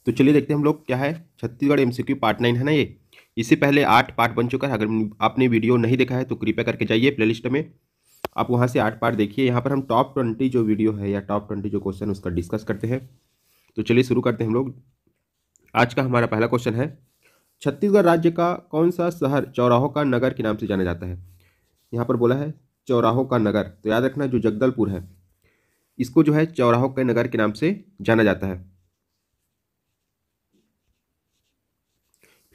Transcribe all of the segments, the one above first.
तो चलिए देखते हैं हम लोग क्या है, छत्तीसगढ़ एमसीक्यू पार्ट 9 है ना ये। इससे पहले 8 पार्ट बन चुका है। अगर आपने वीडियो नहीं देखा है तो कृपया करके जाइए प्लेलिस्ट में, आप वहाँ से 8 पार्ट देखिए। यहाँ पर हम टॉप 20 जो वीडियो है या टॉप 20 जो क्वेश्चन उसका डिस्कस करते हैं। तो चलिए शुरू करते हैं हम लोग। आज का हमारा पहला क्वेश्चन है, छत्तीसगढ़ राज्य का कौन सा शहर चौराहों का नगर के नाम से जाना जाता है। यहाँ पर बोला है चौराहों का नगर, तो याद रखना जो जगदलपुर है इसको जो है चौराहों के नगर के नाम से जाना जाता है।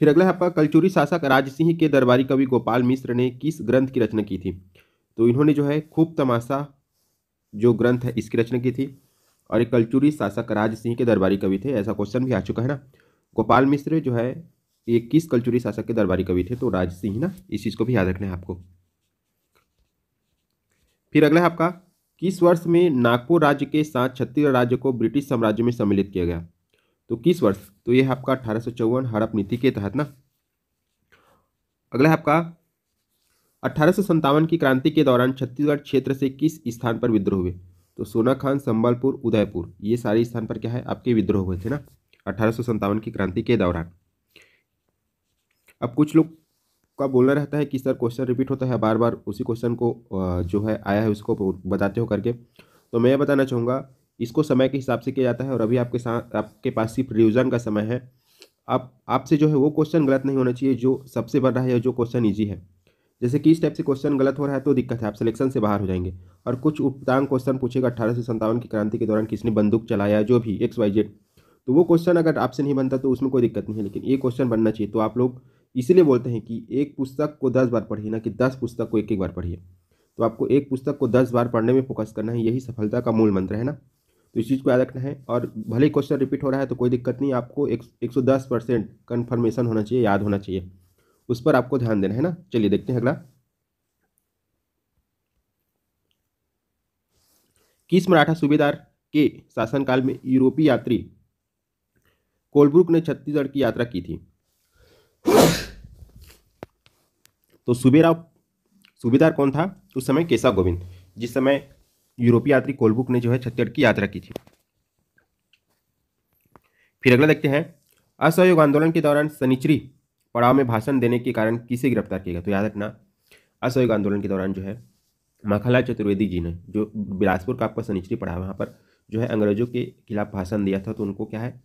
फिर अगला है आपका, कलचुरी शासक राजसिंह के दरबारी कवि गोपाल मिश्र ने किस ग्रंथ की रचना की थी। तो इन्होंने जो है खूब तमाशा जो ग्रंथ है इसकी रचना की थी। और एक कलचुरी शासक राजसिंह के दरबारी कवि थे, ऐसा क्वेश्चन भी आ चुका है ना। गोपाल मिश्र जो है ये किस कलचुरी शासक के दरबारी कवि थे, तो राजसिंह ना, इस चीज को भी याद रखना है आपको। फिर अगला है आपका, किस वर्ष में नागपुर राज्य के साथ छत्तीसगढ़ राज्य को ब्रिटिश साम्राज्य में सम्मिलित किया गया। तो किस वर्ष, तो यह है आपका 1854 हड़प नीति के तहत ना। अगला है आपका, 1857 की क्रांति के दौरान छत्तीसगढ़ क्षेत्र से किस स्थान पर विद्रोह हुए। तो सोनाखान, संबलपुर, उदयपुर, ये सारे स्थान पर क्या है आपके विद्रोह हुए थे ना 1857 की क्रांति के दौरान। अब कुछ लोग का बोलना रहता है कि सर क्वेश्चन रिपीट होता है बार बार, उसी क्वेश्चन को जो है आया है उसको बताते हो करके। तो मैं बताना चाहूँगा, इसको समय के हिसाब से किया जाता है और अभी आपके साथ आपके पास सिर्फ रिविजन का समय है। आप आपसे जो है वो क्वेश्चन गलत नहीं होना चाहिए जो सबसे बन रहा है या जो क्वेश्चन ईजी है। जैसे कि इस टाइप से क्वेश्चन गलत हो रहा है तो दिक्कत है, आप सिलेक्शन से बाहर हो जाएंगे। और कुछ उपतांग क्वेश्चन पूछेगा 1857 की क्रांति के दौरान किसने बंदूक चलाया, जो भी XYZ, तो वो क्वेश्चन अगर आपसे नहीं बनता तो उसमें कोई दिक्कत नहीं है, लेकिन ये क्वेश्चन बनना चाहिए। तो आप लोग इसीलिए बोलते हैं कि एक पुस्तक को 10 बार पढ़िए, ना कि 10 पुस्तक को एक एक बार पढ़िए। तो आपको एक पुस्तक को 10 बार पढ़ने में फोकस करना है, यही सफलता का मूल मंत्र है ना। तो इस चीज़ को याद रखना है। और भले ही क्वेश्चन रिपीट हो रहा है तो कोई दिक्कत नहीं, आपको 110% कन्फर्मेशन होना चाहिए, याद होना चाहिए, उस पर आपको ध्यान देना है ना। चलिए देखते हैं अगला, किस मराठा सूबेदार के शासनकाल में यूरोपीय यात्री कोलब्रुक ने छत्तीसगढ़ की यात्रा की थी। तो सूबेदार कौन था उस समय, केशव गोविंद, जिस समय यूरोपीय यात्री कोलब्रुक ने जो है छत्तीसगढ़ की यात्रा की थी। फिर अगला देखते हैं, असहयोग आंदोलन के दौरान सनिचरी पड़ाव में भाषण देने के कारण किसे गिरफ्तार किया गया। तो याद रखना, असहयोग आंदोलन के दौरान जो है माखनलाल चतुर्वेदी जी ने, जो बिलासपुर का आपका सनिचरी पड़ा है वहाँ पर जो है अंग्रेजों के खिलाफ भाषण दिया था, तो उनको क्या है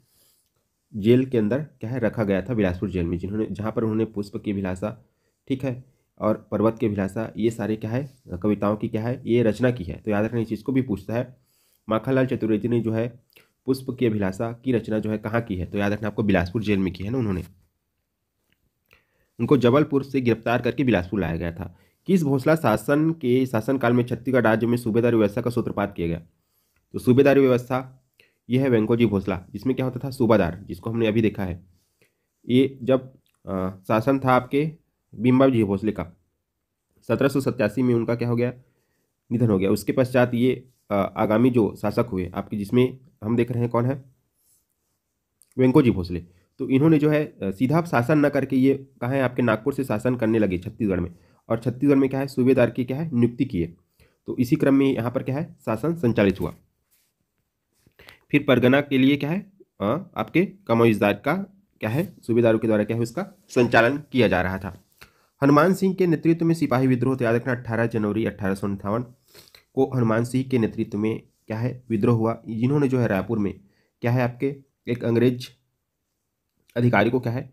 जेल के अंदर क्या है रखा गया था, बिलासपुर जेल में, जिन्होंने जहाँ पर उन्होंने पुष्प की अभिलाषा, ठीक है, और पर्वत की अभिलाषा, ये सारे क्या है कविताओं की क्या है ये रचना की है। तो याद रखना इस चीज़ को भी पूछता है। माखनलाल चतुर्वेदी ने जो है पुष्प की अभिलाषा की रचना जो है कहाँ की है, तो याद रखना आपको बिलासपुर जेल में की है ना उन्होंने। उनको जबलपुर से गिरफ्तार करके बिलासपुर लाया गया था। किस भोसला शासन के शासनकाल में छत्तीसगढ़ राज्य में सूबेदारी व्यवस्था का सूत्रपात किया गया। तो सूबेदारी व्यवस्था यह है वेंकोजी भोसला, जिसमें क्या होता था सूबादार, जिसको हमने अभी देखा है। ये जब शासन था आपके भीमराव जी भोसले का, 1787 में उनका क्या हो गया, निधन हो गया। उसके पश्चात ये आगामी जो शासक हुए आपके, जिसमें हम देख रहे हैं कौन है, वेंकोजी भोसले। तो इन्होंने जो है सीधा शासन न करके ये कहा है आपके नागपुर से शासन करने लगे छत्तीसगढ़ में, और छत्तीसगढ़ में क्या है सूबेदार की क्या है नियुक्ति किए। तो इसी क्रम में यहाँ पर क्या है शासन संचालित हुआ। फिर परगना के लिए क्या है आपके कमोइजदार का क्या है सूबेदारों के द्वारा क्या है उसका संचालन किया जा रहा था। हनुमान सिंह के नेतृत्व में सिपाही विद्रोह, तो याद रखना 18 जनवरी 1858 को हनुमान सिंह के नेतृत्व में क्या है विद्रोह हुआ, जिन्होंने जो है रायपुर में क्या है आपके एक अंग्रेज अधिकारी को क्या है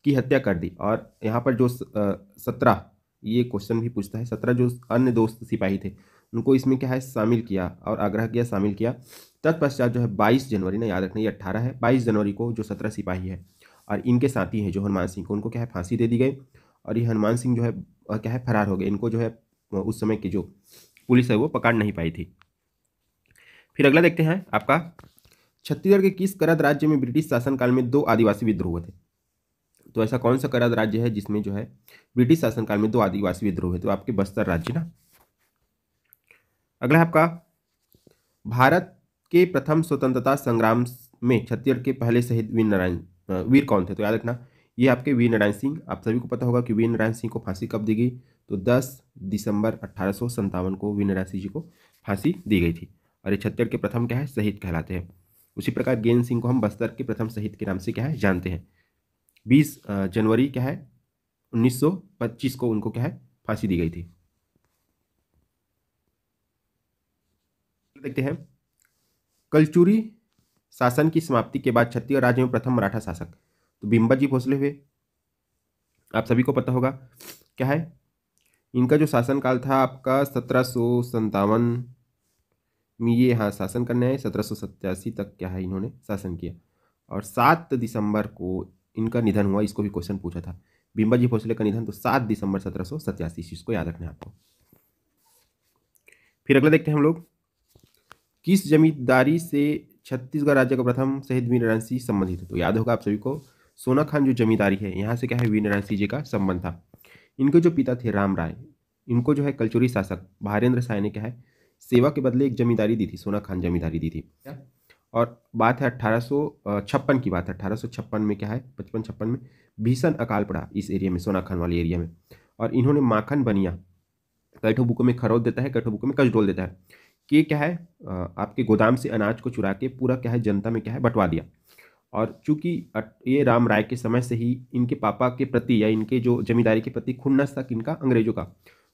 की हत्या कर दी। और यहाँ पर जो 17, ये क्वेश्चन भी पूछता है, 17 जो अन्य दोस्त सिपाही थे उनको इसमें क्या है शामिल किया और आग्रह किया शामिल किया। तत्पश्चात जो है 22 जनवरी ना, याद रखना ये 18 है, 22 जनवरी को जो 17 सिपाही है और इनके साथी हैं जो हनुमान सिंह को, उनको क्या है फांसी दे दी गई। और ये हनुमान सिंह जो है क्या है फरार हो गए, इनको जो है उस समय की जो पुलिस है वो पकड़ नहीं पाई थी। फिर अगला देखते हैं आपका, छत्तीसगढ़ के किस करद राज्य में ब्रिटिश शासनकाल में 2 आदिवासी विद्रोह हुए थे। तो ऐसा कौन सा करद राज्य है जिसमें जो है ब्रिटिश शासनकाल में 2 आदिवासी विद्रोह हुए, तो आपके बस्तर राज्य ना। अगला है आपका, भारत के प्रथम स्वतंत्रता संग्राम में छत्तीसगढ़ के पहले शहीद वीर कौन थे। तो याद रखना ये आपके वीर नारायण सिंह। आप सभी को पता होगा कि वीर नारायण सिंह को फांसी कब दी गई, तो 10 दिसंबर 1857 को वीर नारायण सिंह जी को फांसी दी गई थी। और ये छत्तीसगढ़ के प्रथम क्या है शहीद कहलाते हैं। उसी प्रकार ज्ञान सिंह को हम बस्तर के प्रथम शहीद के नाम से क्या है जानते हैं। 20 जनवरी क्या है 1925 को उनको क्या है फांसी दी गई थी। देखते हैं कलचुरी शासन की समाप्ति के बाद छत्तीसगढ़ राज्य में प्रथम मराठा शासक तो बिम्बाजी भोसले हुए। आप सभी को पता होगा क्या है इनका जो शासनकाल था आपका 1757 में ये हाँ शासन करने आए। 1787 तक क्या है इन्होंने शासन किया और 7 दिसंबर को इनका निधन हुआ। इसको भी क्वेश्चन पूछा था बिम्बाजी भोसले का निधन तो 7 दिसंबर 1787, इसको याद रखना है आपको। फिर अगला देखते हैं हम लोग किस जमींदारी से छत्तीसगढ़ राज्य का प्रथम शहीद वीरनारायण सिंह संबंधित है। तो याद होगा आप सभी को सोना खान जो जमींदारी है यहाँ से क्या है वीरनारायण सिंह जी का संबंध था। इनके जो पिता थे राम राय, इनको जो है कलचुरी शासक भारेंद्र साय ने क्या है सेवा के बदले एक जमींदारी दी थी, सोना खान जमींदारी दी थी। और बात है 1856 की बात है। 1856 में क्या है 55-56 में भीषण अकाल पड़ा इस एरिया में, सोना खान वाले एरिया में। और इन्होंने माखन बनिया कई बुकों में खरौद देता है, कई बुकों में कचडोल देता है कि क्या है आपके गोदाम से अनाज को चुरा के पूरा क्या है जनता में क्या है बंटवा दिया। और चूंकि ये राम राय के समय से ही इनके पापा के प्रति या इनके जो जमींदारी के प्रति खुन्नस तक इनका अंग्रेजों का,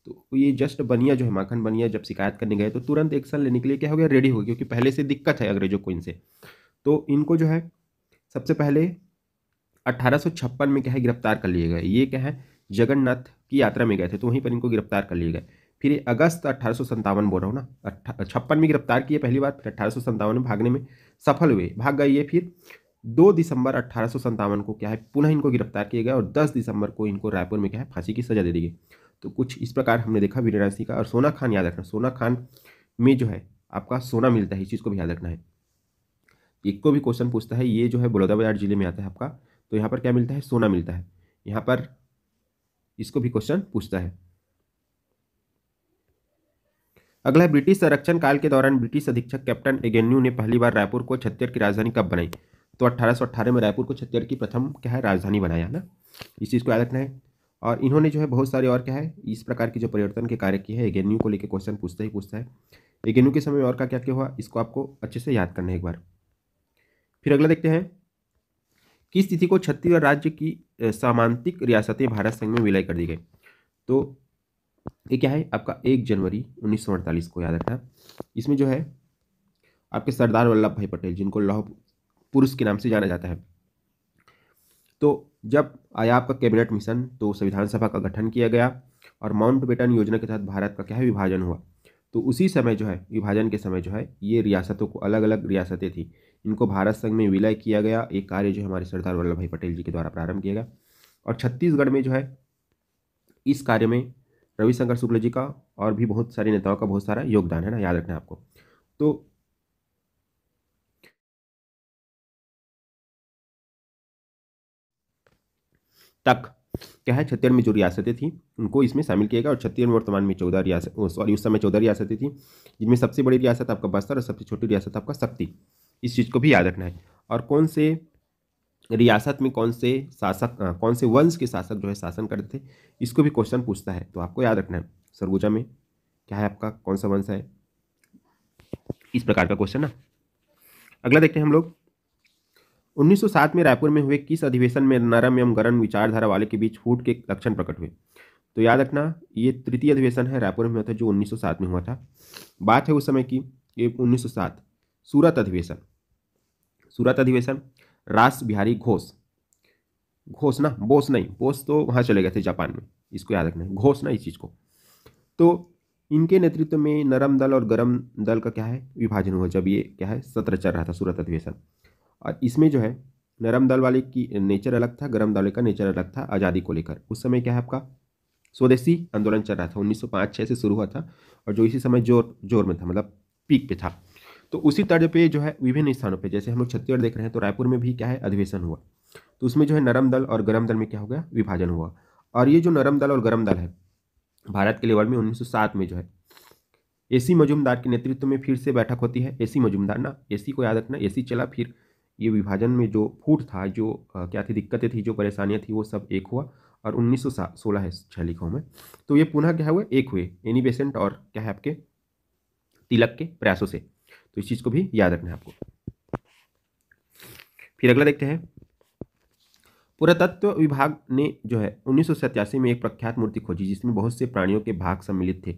तो ये जस्ट बनिया जो है माखन बनिया जब शिकायत करने गए तो तुरंत एक्शन लेने के लिए क्या हो गया रेडी हो गया, क्योंकि पहले से दिक्कत है अंग्रेजों को इनसे। तो इनको जो है सबसे पहले 1856 में क्या है गिरफ्तार कर लिए गए। ये क्या है जगन्नाथ की यात्रा में गए थे तो वहीं पर इनको गिरफ्तार कर लिए गए। फिर ये अगस्त 1857 बोल रहा हूँ ना, 56 में गिरफ्तार किए पहली बार, फिर 1857 में भागने में सफल हुए, भाग गए ये। फिर 2 दिसंबर 1857 को क्या है पुनः इनको गिरफ्तार किया गया और 10 दिसंबर को इनको रायपुर में क्या है फांसी की सजा दे दी गई। तो कुछ इस प्रकार हमने देखा वीरनारायण सिंह का। और सोना खान याद रखना, सोना खान में जो है आपका सोना मिलता है, इस चीज़ को भी याद रखना है। एक को भी क्वेश्चन पूछता है, ये जो है बलौदाबाजार जिले में आता है आपका, तो यहाँ पर क्या मिलता है सोना मिलता है यहाँ पर, इसको भी क्वेश्चन पूछता है। अगला है ब्रिटिश संरक्षण काल के दौरान ब्रिटिश अधीक्षक कैप्टन एगेन्यू ने पहली बार रायपुर को छत्तीसगढ़ की राजधानी कब बनाई। तो 1818 में रायपुर को छत्तीसगढ़ की प्रथम क्या है राजधानी बनाया ना, इस चीज़ को याद रखना है। और इन्होंने जो है बहुत सारे और क्या है इस प्रकार की जो परिवर्तन के कार्य किए हैं। एगेन्यू को लेकर क्वेश्चन पूछता है। एगेन्यू के समय और का क्या क्या हुआ इसको आपको अच्छे से याद करना है एक बार। फिर अगला देखते हैं किस तिथि को छत्तीसगढ़ राज्य की सामांतिक रियासतें भारत संघ में विलय कर दी गई। तो ये क्या है आपका 1 जनवरी 1948 को याद रखना। इसमें जो है आपके सरदार वल्लभ भाई पटेल जिनको लौह पुरुष के नाम से जाना जाता है, तो जब आया आपका कैबिनेट मिशन तो संविधान सभा का गठन किया गया और माउंटबेटन योजना के तहत भारत का क्या है विभाजन हुआ। तो उसी समय जो है विभाजन के समय जो है ये रियासतों को अलग अलग रियासतें थी इनको भारत संघ में विलय किया गया। एक कार्य जो हमारे सरदार वल्लभ भाई पटेल जी के द्वारा प्रारंभ किया गया। और छत्तीसगढ़ में जो है इस कार्य में रविशंकर शुक्ल जी का और भी बहुत सारे नेताओं का बहुत सारा योगदान है ना, याद रखना है आपको। तो तक क्या है छत्तीसगढ़ में जो रियासतें थी उनको इसमें शामिल किया गया। और छत्तीसगढ़ में वर्तमान में 14 रियासत सॉरी उस समय 14 रियासतें थी, जिनमें सबसे बड़ी रियासत आपका बस्तर और सबसे छोटी रियासत आपका शक्ति। इस चीज़ को भी याद रखना है। और कौन से रियासत में कौन से शासक कौन से वंश के शासक जो है शासन करते थे इसको भी क्वेश्चन पूछता है, तो आपको याद रखना है। सरगुजा में क्या है आपका कौन सा वंश है, इस प्रकार का क्वेश्चन ना। अगला देखते हैं हम लोग 1907 में रायपुर में हुए किस अधिवेशन में नरम एवं गरम विचारधारा वाले के बीच फूट के लक्षण प्रकट हुए। तो याद रखना ये तृतीय अधिवेशन है रायपुर में हुआ था जो 1907 में हुआ था। बात है उस समय की ये 1907 सूरत अधिवेशन। सूरत अधिवेशन रास बिहारी घोष, घोष ना बोस नहीं, बोस तो वहाँ चले गए थे जापान में, इसको याद रखना है घोष ना इस चीज़ को। तो इनके नेतृत्व में नरम दल और गरम दल का क्या है विभाजन हुआ जब ये क्या है सत्र चल रहा था सूरत अधिवेशन। और इसमें जो है नरम दल वाले की नेचर अलग था, गरम दल का नेचर अलग था आज़ादी को लेकर। उस समय क्या है आपका स्वदेशी आंदोलन चल रहा था, 1905-06 से शुरू हुआ था और जो इसी समय जोर में था, मतलब पीक पे था। तो उसी तर्ज पे जो है विभिन्न स्थानों पे जैसे हम लोग छत्तीसगढ़ देख रहे हैं तो रायपुर में भी क्या है अधिवेशन हुआ। तो उसमें जो है नरम दल और गरम दल में क्या हो गया विभाजन हुआ। और ये जो नरम दल और गरम दल है भारत के लेवल में 1907 में जो है एसी मजूमदार के नेतृत्व में फिर से बैठक होती है। एसी मजूमदार ना, एसी को याद रखना, एसी चला, फिर ये विभाजन में जो फूट था जो क्या थी दिक्कतें थी जो परेशानियां थी वो सब एक हुआ। और 1916 है 6 लिखा में, तो ये पुनः क्या हुए एक हुए एनी बेसेंट और क्या है आपके तिलक के प्रयासों से। तो इस चीज़ को भी याद रखना है आपको। फिर अगला देखते हैं, पुरातत्व विभाग ने जो है 1987 में एक प्रख्यात मूर्ति खोजी जिसमें बहुत से प्राणियों के भाग सम्मिलित थे।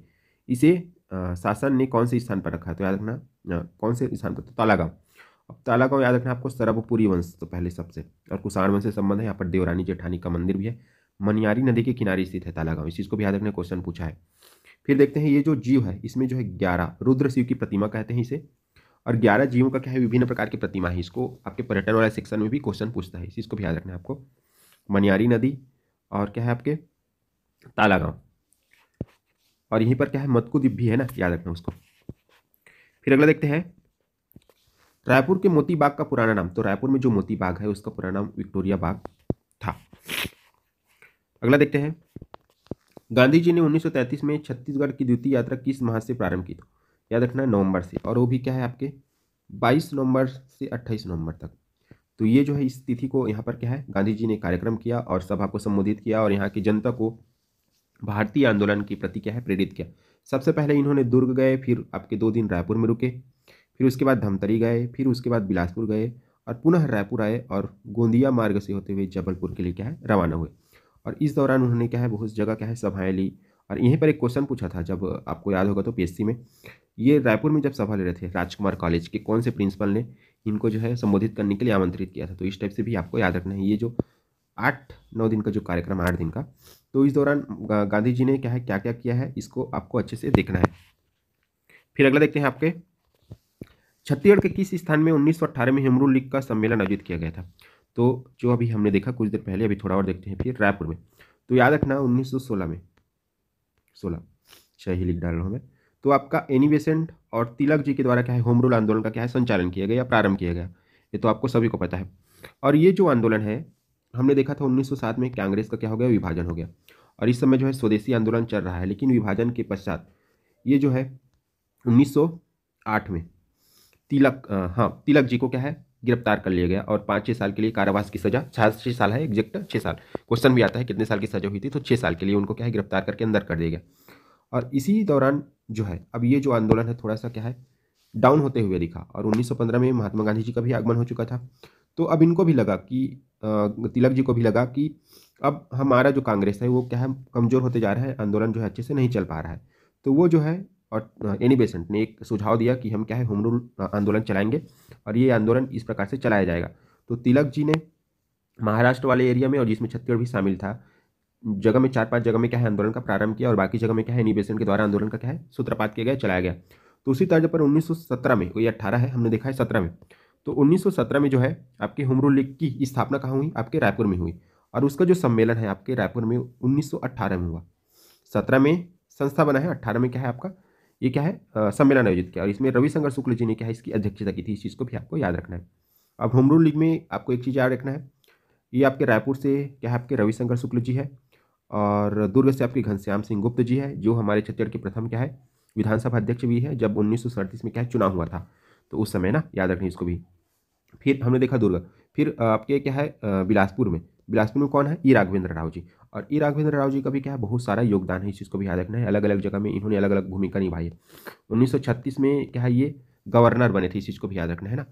इसे शासन ने कौन से स्थान पर रखा? तो याद रखना कौन से स्थान पर? तो तालागांव। अब तालागांव याद रखना आपको सरभपुरी वंश तो पहले सबसे, और कुषाण वंश से संबंध है। यहाँ पर देवरानी जेठानी का मंदिर भी है। मनियारी नदी के किनारे स्थित है तालागांव, इस चीज़ को भी याद रखने क्वेश्चन पूछा है। फिर देखते हैं ये जो जीव है इसमें जो है 11 रुद्र शिव की प्रतिमा कहते हैं इसे, और 11 जीवों का क्या है? विभिन्न प्रकार की प्रतिमा है। इसको आपके पर्यटन वाले सेक्शन में भी क्वेश्चन पूछता है, इस चीज़ को भी याद रखना है आपको। मनियारी नदी और क्या है आपके तालागांव, और यहीं पर क्या है मतकू द्वीप भी है ना, याद रखना उसको। फिर अगला देखते हैं, रायपुर के मोती बाग का पुराना नाम। तो रायपुर में जो मोती बाग है उसका पुराना नाम विक्टोरिया बाग था। अगला देखते हैं, गांधी जी ने 1933 में छत्तीसगढ़ की द्वितीय यात्रा किस माह से प्रारंभ की? तो याद रखना नवंबर से, और वो भी क्या है आपके 22 नवंबर से 28 नवंबर तक। तो ये जो है इस तिथि को यहाँ पर क्या है गांधी जी ने कार्यक्रम किया और सभा को संबोधित किया और यहाँ की जनता को भारतीय आंदोलन के प्रति क्या है प्रेरित किया। सबसे पहले इन्होंने दुर्ग गए, फिर आपके 2 दिन रायपुर में रुके, फिर उसके बाद धमतरी गए, फिर उसके बाद बिलासपुर गए और पुनः रायपुर आए और गोंदिया मार्ग से होते हुए जबलपुर के लिए क्या है रवाना हुए। और इस दौरान उन्होंने क्या है बहुत जगह क्या है सभाएं ली। और यहीं पर एक क्वेश्चन पूछा था जब आपको याद होगा तो पीएससी में, ये रायपुर में जब सभा ले रहे थे राजकुमार कॉलेज के कौन से प्रिंसिपल ने इनको जो है संबोधित करने के लिए आमंत्रित किया था। तो इस टाइप से भी आपको याद रखना है। ये जो 8-9 दिन का जो कार्यक्रम 8 दिन का, तो इस दौरान गांधी जी ने क्या है क्या क्या किया है इसको आपको अच्छे से देखना है। फिर अगला देखते हैं आपके, छत्तीसगढ़ के किस स्थान में 1918 में हिमरू लीग का सम्मेलन आयोजित किया गया था? तो जो अभी हमने देखा कुछ देर पहले, अभी थोड़ा और देखते हैं। फिर रायपुर में, तो याद रखना 1916 में 16 सही लिख डाल रहा हूँ मैं। तो आपका एनी बेसेंट और तिलक जी के द्वारा क्या है होम रूल आंदोलन का क्या है संचालन किया गया या प्रारंभ किया गया, ये तो आपको सभी को पता है। और ये जो आंदोलन है हमने देखा था 1907 में कांग्रेस का क्या हो गया विभाजन हो गया, और इस समय जो है स्वदेशी आंदोलन चल रहा है। लेकिन विभाजन के पश्चात ये जो है 1908 में तिलक जी को क्या है गिरफ्तार कर लिया गया और 5-6 साल के लिए कारावास की सजा, 6 साल है एग्जैक्ट 6 साल, क्वेश्चन भी आता है कितने साल की सजा हुई थी, तो 6 साल के लिए उनको क्या है गिरफ्तार करके अंदर कर दिया गया। और इसी दौरान जो है अब ये जो आंदोलन है थोड़ा सा क्या है डाउन होते हुए दिखा, और 1915 में महात्मा गांधी जी का भी आगमन हो चुका था। तो अब इनको भी लगा कि तिलक जी को भी लगा कि अब हमारा जो कांग्रेस है वो क्या है कमज़ोर होते जा रहा है, आंदोलन जो है अच्छे से नहीं चल पा रहा है। तो वो जो है और एनी बेसेंट ने एक सुझाव दिया कि हम क्या है होम रूल आंदोलन चलाएंगे और ये आंदोलन इस प्रकार से चलाया जाएगा। तो तिलक जी ने महाराष्ट्र वाले एरिया में और जिसमें छत्तीसगढ़ भी शामिल था जगह में 4-5 जगह में क्या है आंदोलन का प्रारंभ किया और बाकी जगह में क्या है एनी बेसेंट के द्वारा आंदोलन का क्या है सूत्रपात किया गया, चलाया गया। तो उसी तर्ज पर 1917 में, ये 18 है हमने देखा है 17 में, तो 1917 में जो है आपके होम रूल लीग की स्थापना कहाँ हुई? आपके रायपुर में हुई। और उसका जो सम्मेलन है आपके रायपुर में 1918 में हुआ। 17 में संस्था बना है, 18 में क्या है आपका ये क्या है सम्मेलन आयोजित किया, और इसमें रविशंकर शुक्ल जी ने क्या है इसकी अध्यक्षता की थी। इस चीज़ को भी आपको याद रखना है। अब होम रूल लीग में आपको एक चीज़ याद रखना है, ये आपके रायपुर से क्या है आपके रविशंकर शुक्ल जी है, और दुर्ग से आपके घनश्याम सिंह गुप्त जी है जो हमारे छत्तीसगढ़ के प्रथम क्या है विधानसभा अध्यक्ष भी है जब 1937 में क्या है चुनाव हुआ था, तो उस समय ना याद रखना इसको भी। फिर हमने देखा दुर्ग, फिर आपके क्या है बिलासपुर में कौन है? ई राघवेंद्र राव जी, और ई राघवेंद्र राव जी का भी क्या है बहुत सारा योगदान है, इस चीज़ को भी याद रखना है। अलग अलग जगह में इन्होंने अलग अलग भूमिका निभाई है। 1936 में क्या है ये गवर्नर बने थे, इस चीज़ को भी याद रखना है ना।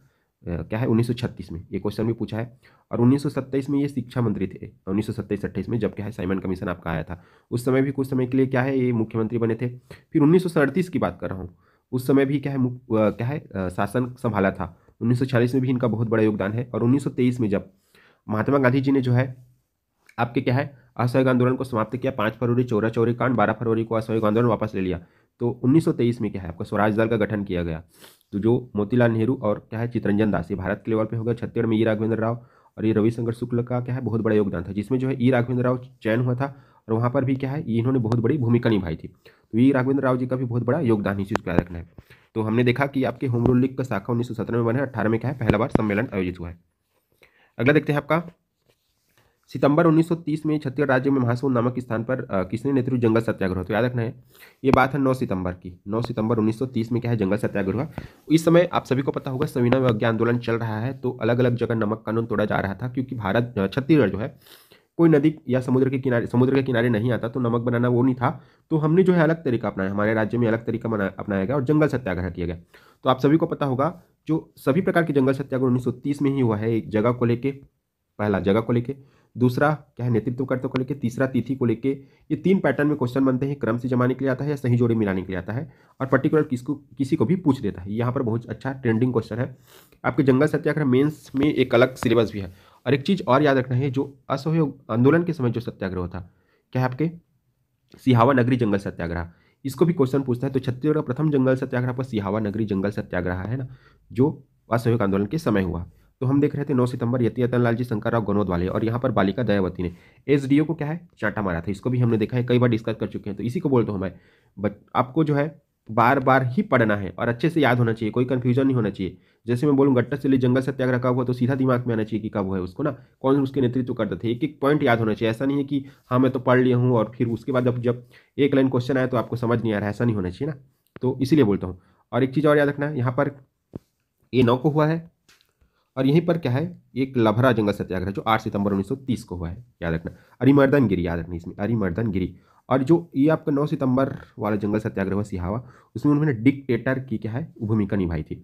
क्या है 1936 में ये क्वेश्चन भी पूछा है। और 1927 में ये शिक्षा मंत्री थे, 1927-28 में जब क्या है साइमन कमीशन आपका आया था, उस समय भी कुछ समय के लिए क्या है ये मुख्यमंत्री बने थे। फिर 1937 की बात कर रहा हूँ, उस समय भी क्या है क्या है शासन संभाला था। 1946 में भी इनका बहुत बड़ा योगदान है। और 1923 में जब महात्मा गांधी जी ने जो है आपके क्या है असहयोग आंदोलन को समाप्त किया, 5 फरवरी चौरा चौरी कांड, 12 फरवरी को असहयोग आंदोलन वापस ले लिया, तो 1923 में क्या है आपका स्वराज दल का गठन किया गया। तो जो मोतीलाल नेहरू और क्या है चितरंजन दास, ये भारत के लेवल पे हो गया। छत्तीसगढ़ में ई राघवेंद्र राव और ये रविशंकर शुक्ल का क्या है बहुत बड़ा योगदान था, जिसमें जो है ई राघवेंद्र राव चयन हुआ था और वहाँ पर भी क्या है इन्होंने बहुत बड़ी भूमिका निभाई थी। तो ई राघवेंद्र राव जी का भी बहुत बड़ा योगदान इस चीज़ को याद रखना है। तो हमने देखा कि आपके होम रूल लीग का शाखा 1917 में बना है, 18 में क्या है पहला बार सम्मेलन आयोजित हुआ है। अगला देखते हैं आपका, सितंबर 1930 में छत्तीसगढ़ राज्य में महासमुंद नामक स्थान पर किसने नेतृत्व जंगल सत्याग्रह, तो याद रखना है ये बात है 9 सितंबर की। 9 सितंबर 1930 में क्या है जंगल सत्याग्रह हुआ। इस समय आप सभी को पता होगा सविनय अवज्ञा आंदोलन चल रहा है, तो अलग अलग जगह नमक कानून तोड़ा जा रहा था, क्योंकि छत्तीसगढ़ जो है कोई नदी या समुद्र के किनारे नहीं आता, तो नमक बनाना वो नहीं था। तो हमने जो है अलग तरीका अपनाया, हमारे राज्य में अलग तरीका अपनाया गया और जंगल सत्याग्रह किया गया। तो आप सभी को पता होगा जो सभी प्रकार के जंगल सत्याग्रह 1930 में ही हुआ है। एक जगह को लेके, पहला जगह को लेके, दूसरा क्या है नेतृत्वकर्ता को लेके, तीसरा तिथि को लेके। ये 3 पैटर्न में क्वेश्चन बनते हैं, क्रम से जमाने के लिए आता है या सही जोड़े मिलाने के लिए आता है, और पर्टिकुलर किसी को भी पूछ देता है। यहाँ पर बहुत अच्छा ट्रेंडिंग क्वेश्चन है। आपके जंगल सत्याग्रह मेंस में एक अलग सिलेबस भी है। और एक चीज़ और याद रखना है, जो असहयोग आंदोलन के समय जो सत्याग्रह होता, क्या है आपके सिहावा नगरी जंगल सत्याग्रह, इसको भी क्वेश्चन पूछता है। तो छत्तीसगढ़ का प्रथम जंगल सत्याग्रह पर सिहावा नगरी जंगल सत्याग्रह है ना, जो असहयोग आंदोलन के समय हुआ। तो हम देख रहे थे 9 सितंबर यति रतनलाल जी शंकरराव गनोद वाले, और यहाँ पर बालिका दयावती ने एसडीओ को क्या है चांटा मारा था। इसको भी हमने देखा है, कई बार डिस्कस कर चुके हैं। तो इसी को बोलता हूँ मैं, आपको जो है बार बार ही पढ़ना है और अच्छे से याद होना चाहिए, कोई कंफ्यूजन नहीं होना चाहिए। जैसे मैं बोलूँ गट्टासिल्ली जंगल सत्याग्रह कब हुआ, तो सीधा दिमाग में आना चाहिए कि कब हुआ है उसको ना, कौन उसके नेतृत्व करते थे। एक एक पॉइंट याद होना चाहिए। ऐसा नहीं है कि हाँ मैं तो पढ़ लिया हूँ और फिर उसके बाद जब एक लाइन क्वेश्चन आया तो आपको समझ नहीं आ रहा है, ऐसा नहीं होना चाहिए ना। तो इसीलिए बोलता हूँ। और एक चीज़ और याद रखना है, यहाँ पर ये 9 को हुआ है, और यहीं पर क्या है एक लभरा जंगल सत्याग्रह जो 8 सितंबर 1930 को हुआ है, याद रखना। अरिमर्दन गिरी याद रखना इसमें, अरिमर्दन गिरी। और जो ये आपका 9 सितंबर वाला जंगल सत्याग्रह हुआ सिहावा, उसमें उन्होंने डिक्टेटर की क्या है भूमिका निभाई थी।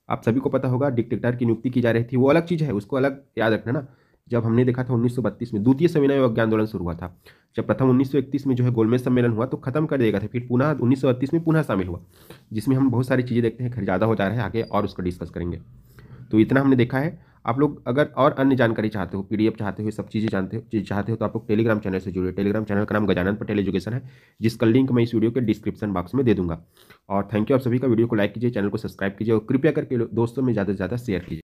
आप सभी को पता होगा डिक्टेटर की नियुक्ति की जा रही थी, वो अलग चीज़ है, उसको अलग याद रखना ना। जब हमने देखा था 1932 में द्वितीय सविनय अवज्ञा आंदोलन शुरू हुआ था, जब प्रथम 1931 में जो है गोलमेज सम्मेलन हुआ तो खत्म कर देगा था, फिर पुनः 1938 में पुनः शामिल हुआ, जिसमें हम बहुत सारी चीज़ें देखते हैं। खैर ज़्यादा हो जा रहा है, आगे और उसको डिस्कस करेंगे। तो इतना हमने देखा है। आप लोग अगर और अन्य जानकारी चाहते हो, पीडीएफ चाहते हो, सब चीज़ें चाहते हो तो आप लोग टेलीग्राम चैनल से जुड़िए। टेलीग्राम चैनल का नाम गजानन पटेल एजुकेशन है, जिसका लिंक मैं इस वीडियो के डिस्क्रिप्शन बॉक्स में दे दूंगा। और थैंक यू आप सभी का। वीडियो को लाइक कीजिए, चैनल को सब्सक्राइब कीजिए और कृपया करके दोस्तों में ज़्यादा से ज़्यादा शेयर कीजिए।